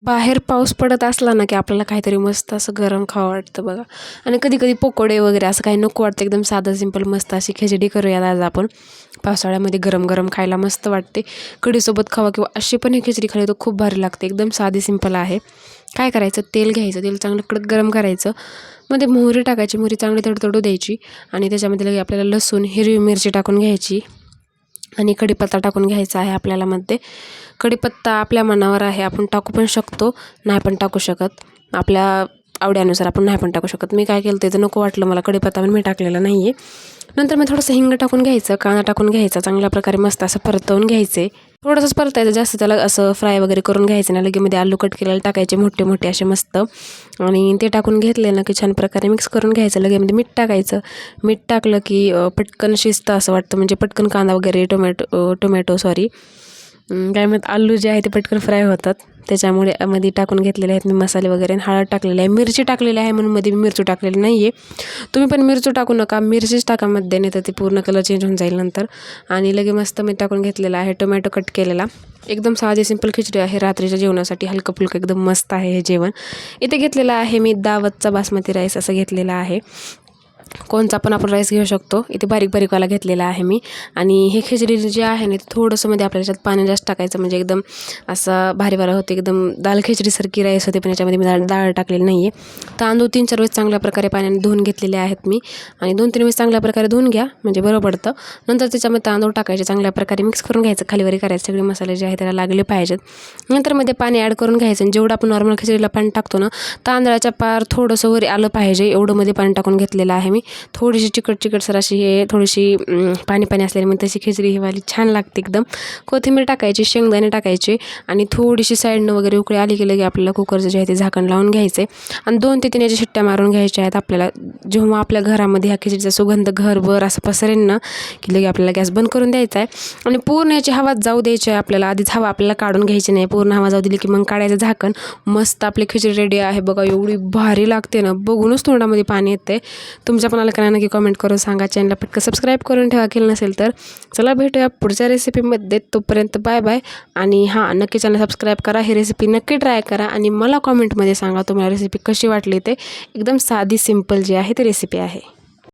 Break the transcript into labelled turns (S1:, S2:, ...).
S1: बाहेर पाऊस पडत असला ना की आपल्याला काहीतरी मस्त असं गरम खावं वाटतं बघा. आणि कधी कधी पकोडे वगैरे असं काही नको वाटतं, एकदम साधं सिंपल मस्त अशी खिचडी करूया आज आपण. पावसाळ्यामध्ये गरम गरम खायला मस्त वाटते. कढीसोबत खावा किंवा अशी पण ही खिचडी खाली तर खूप भारी लागते. एकदम साधी सिंपल आहे. काय करायचं, तेल घ्यायचं, तेल चांगलं कडक गरम करायचं, मध्ये मोहरी टाकायची, मोहरी चांगली तडतडू द्यायची आणि त्याच्यामध्ये लगे आपल्याला लसूण, हिरवी मिरची टाकून घ्यायची आणि कढीपत्ता टाकून घ्यायचा आहे आपल्याला. मध्ये कढीपत्ता आपल्या मनावर आहे, आपण टाकू पण शकतो, नाही पण टाकू शकत. आपल्या आवडीनुसार आपण नाही पण टाकू शकत. मी काय केलं तर नको वाटलं मला कढीपत्ता, पण मी टाकलेला नाही आहे. नंतर मी थोडंसं हिंग टाकून घ्यायचं, कांदा टाकून घ्यायचा, चांगल्या प्रकारे मस्त असं परतवून घ्यायचे. थोडंसंच परतायचं, जास्त त्याला असं फ्राय वगैरे करून घ्यायचं ना. लगे मध्ये आलू कट केलेले टाकायचे मोठे मोठे असे मस्त, आणि ते टाकून घेतले ना की छान प्रकारे मिक्स करून घ्यायचं. लगे मध्ये मीठ टाकायचं. मीठ टाकलं की पटकन शिजतं असं वाटतं, म्हणजे पटकन कांदा वगैरे टोमॅटो काय म्हणतात आलू जे आहे ते पटकन फ्राय होतात. त्याच्यामुळे मध्ये टाकून घेतलेले आहेत मी मसाले वगैरे, हळद टाकलेली आहे, मिरची टाकलेली आहे, म्हणून मध्ये मी मिरची टाकलेली नाही आहे. तुम्ही पण मिरची टाकू नका, मिरचीच टाका मध्ये, नाही तर ते पूर्ण कलर चेंज होऊन जाईल नंतर. आणि लगे मस्त मी टाकून घेतलेला आहे टोमॅटो कट केलेला. एकदम साधी सिंपल खिचडी आहे रात्रीच्या जेवणासाठी, हलकं फुलकं एकदम मस्त आहे हे जेवण. इथे घेतलेलं आहे मी दावतचा बासमती राईस असं घेतलेला आहे. कोणचा पण आपण राईस घेऊ शकतो. इथे बारीक बारीकवाला घेतलेला आहे मी. आणि हे खिचडी जे आहे ना ते थोडंसं मध्ये आपल्याला त्याच्यात पाणी जास्त टाकायचं, म्हणजे एकदम असं भारीवाला होते, एकदम दाल खिचडीसारखी राईस होते. पण याच्यामध्ये मी डाळ टाकलेली नाही आहे. तांदूळ 3-4 वेळेस चांगल्या प्रकारे पाण्याने धुवून घेतलेले आहेत मी, आणि 2-3 वेळेस चांगल्या प्रकारे धुवून घ्या म्हणजे बरं पडतं. नंतर त्याच्यामध्ये तांदूळ टाकायचे, चांगल्या प्रकारे मिक्स करून घ्यायचं, खालीवरी करायचं, सगळे मसाले जे आहे त्याला लागले पाहिजेत. नंतर मध्ये पाणी ॲड करून घ्यायचं, आणि जेवढं आपण नॉर्मल खिचडीला पाणी टाकतो ना, तांदळाच्या पार थोडंसं वरी आलं पाहिजे एवढं मध्ये पाणी टाकून घेतलेलं आहे मी. थोडीशी चिकट अशी हे थोडीशी पाणी असलेली, मग तशी खिचडी ही वाली छान लागते एकदम. कोथिंबीर टाकायची, शेंगदाणे टाकायचे, आणि थोडीशी साईडनं वगैरे उकळी आली की लगे आपल्याला कुकरचं जे आहे ते झाकण लावून घ्यायचे, आणि 2 ते 3 याच्या शिट्ट्या मारून घ्यायच्या आहेत आपल्याला. जेव्हा आपल्या घरामध्ये ह्या खिचडीचा सुगंध घरभर असं पसरेन ना की लगे आपल्याला गॅस बंद करून द्यायचा आहे, आणि पूर्ण याची हवा जाऊ द्यायची आहे आपल्याला. आधीच हवा आपल्याला काढून घ्यायची नाही, पूर्ण हवा जाऊ दिली की मग काढायचं झाकण. मस्त आपली खिचडी रेडी आहे बघा. एवढी भारी लागते ना, बघूनच तोंडामध्ये पाणी येते. तुमच्या पण आलं का नक्की कमेंट करून सांगा. चॅनलला पटकन सबस्क्राईब करून ठेवा केलं नसेल तर. चला भेटूया पुढच्या रेसिपीमध्ये, तोपर्यंत बाय बाय. आणि हां, नक्की चॅनल सबस्क्राईब करा, ही रेसिपी नक्की ट्राय करा, आणि मला कॉमेंटमध्ये सांगा तुम्हाला रेसिपी कशी वाटली ते. एकदम साधी सिंपल जी आहे ती रेसिपी आहे.